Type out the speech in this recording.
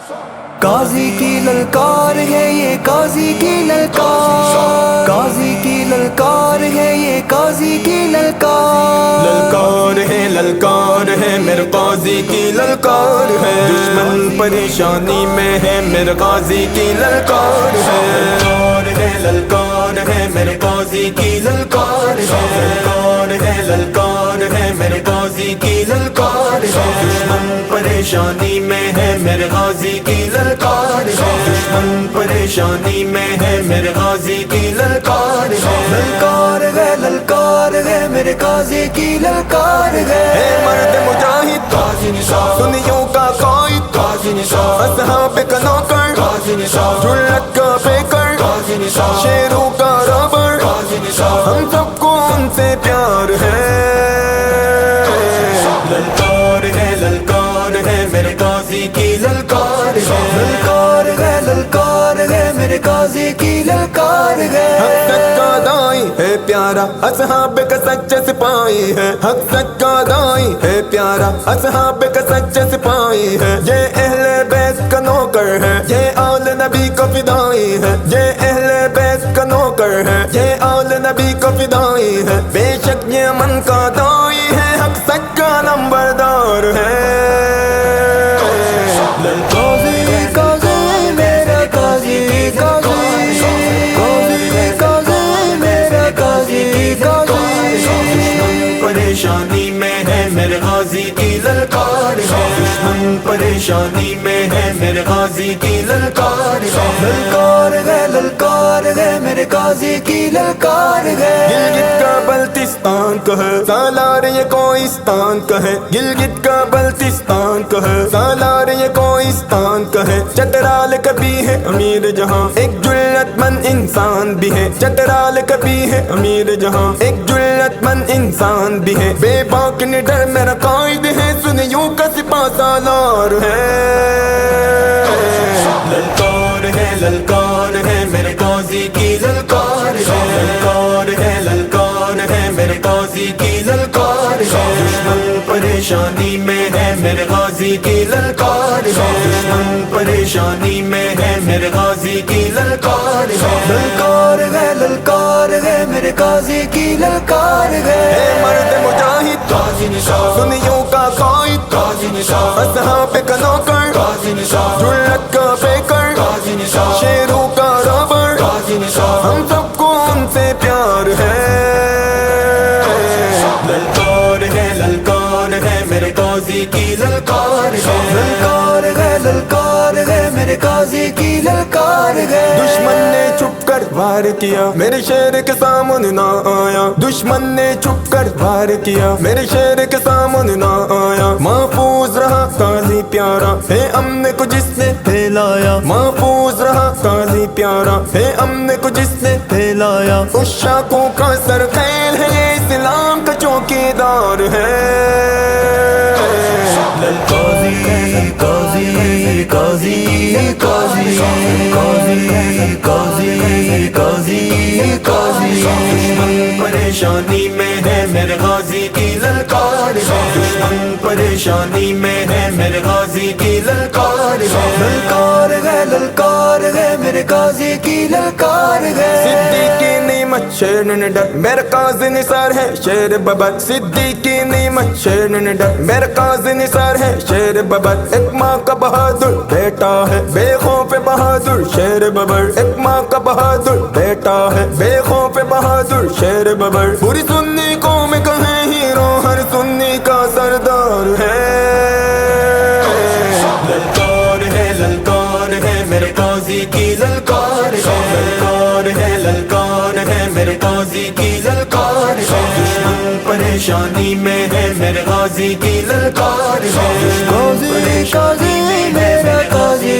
قاضی کی للکار ہے یہ قاضی کی للکار، قاضی کی للکار ہے یہ قاضی کی للکار، للکار ہے میرے قاضی کی للکار ہے، دشمن پریشانی میں ہے میرے قاضی کی للکار ہے، للکار ہے میرے قاضی کی للکار ہے، للکار ہے میرے قاضی کی للکار ہے، دشمن پریشانی میں ہے میرے غازی کی للکار ہے، دشمن پریشانی میں ہے میرے غازی کی للکار ہے، للکار ہے میرے قاضی کی للکار ہے، مرد مجاہد غازی نثار، سنیوں کا قائد غازی نثار، اصحاب کا نوکر غازی نثار، جرأت کا پیکر غازی نثار، شیروں کا رابر غازی نثار، ہم سب کو ان سے پیار ہے، للکار ہے میرے قاضی کی للکار ہے، للکار ہے میرے قاضی کی للکار ہے، حق سچ کا دائی ہے پیارا، اصحاب کا سچا سپاہی ہے، حق سچ کا دائی ہے پیارا، اصحاب کا سچا سپاہی ہے، یہ اہل بیت کا نوکر ہے، یہ آل نبی کا فدائی ہے، یہ اہل بیت کا نوکر ہے، یہ آل نبی کا فدائی ہے، بے شک یہ امن کا دائی ہے، حق سچ کا نمبردار ہے، پریشانی میں ہے میرے غازی کی للکار ہے، دشمن پریشانی میں ہے میرے غازی کی للکار ہے، للکار ہے میرے قاضی کی للکار ہے، گلگت کا بلتستان کا ہے، سالار یہ کوہستان کا ہے، گلگت کا بلتستان کا ہے، سالار یہ کوہستان کا ہے، چترال کبھی ہے امیر جہاں ایک جرأت مند انسان بھی ہے، چترال کبھی ہے امیر جہاں ایک جرأت مند انسان بھی ہے، بے باک نڈر میرا قائد ہے، سنیوں کا سپاہ سالار ہے، للکار ہے میرے قاضی کی للکار ہے، للکار ہے میرے قاضی کی للکار ہے، دشمن پریشانی میں ہے میرے غازی کی للکار ہے، دشمن پریشانی میں ہے میرے غازی کی للکار ہے، للکار ہے میرے قاضی کی للکار ہے، مرد مجاہد غازی نثار، سنیوں کا قائد غازی نثار، اصحاب کا نوکر غازی نثار، جرأت کا پیکر غازی نثار، شیروں کا رابر غازی نثار، ہم سب کو ان سے پیار ہے، للکار ہے میرے قاضی کی للکار ہے، للکار ہے میرے قاضی کی للکار ہے، دشمن نے چھپ کر وار کیا میرے شہر کے سامنے نہ آیا، دشمن نے چھپ کر وار کیا میرے شہر کے سامنے نہ آیا، محفوظ رہا قاضی پیارا ہے امن کو جس نے پھیلایا، محفوظ رہا قاضی پیارا ہے امن کو جس نے پھیلایا، عشاقوں کا سرخیل ہے یہ اسلام کا چوکیدار ہے، دشمن پریشانی میں ہے میرے غازی کی للکار ہے، دشمن پریشانی میں ہے میرے غازی کی للکار ہے، للکار ہے میرے قاضی کی للکار ہے، صدیقی نعمت شیر نڈر میرا قاضی نثار ہے شیر ببر، صدیقی نعمت شیر نڈر میرا قاضی نثار ہے شیر ببر، ایک ماں کا بہادر بیٹا ہے بے خوف بہادر شیر ببر، ایک ماں کا بہادر بیٹا ہے بے خوف بہادر شیر ببر، پوری سنی قوم کہیں ہیرو ہر سنی کا سردار ہے، للکار ہے میرے قاضی کی للکار ہے، للکار ہے میرے قاضی کی للکار ہے، دشمن پریشانی میں ہے میرے غازی کی للکار ہے، قاضی میرا قاضی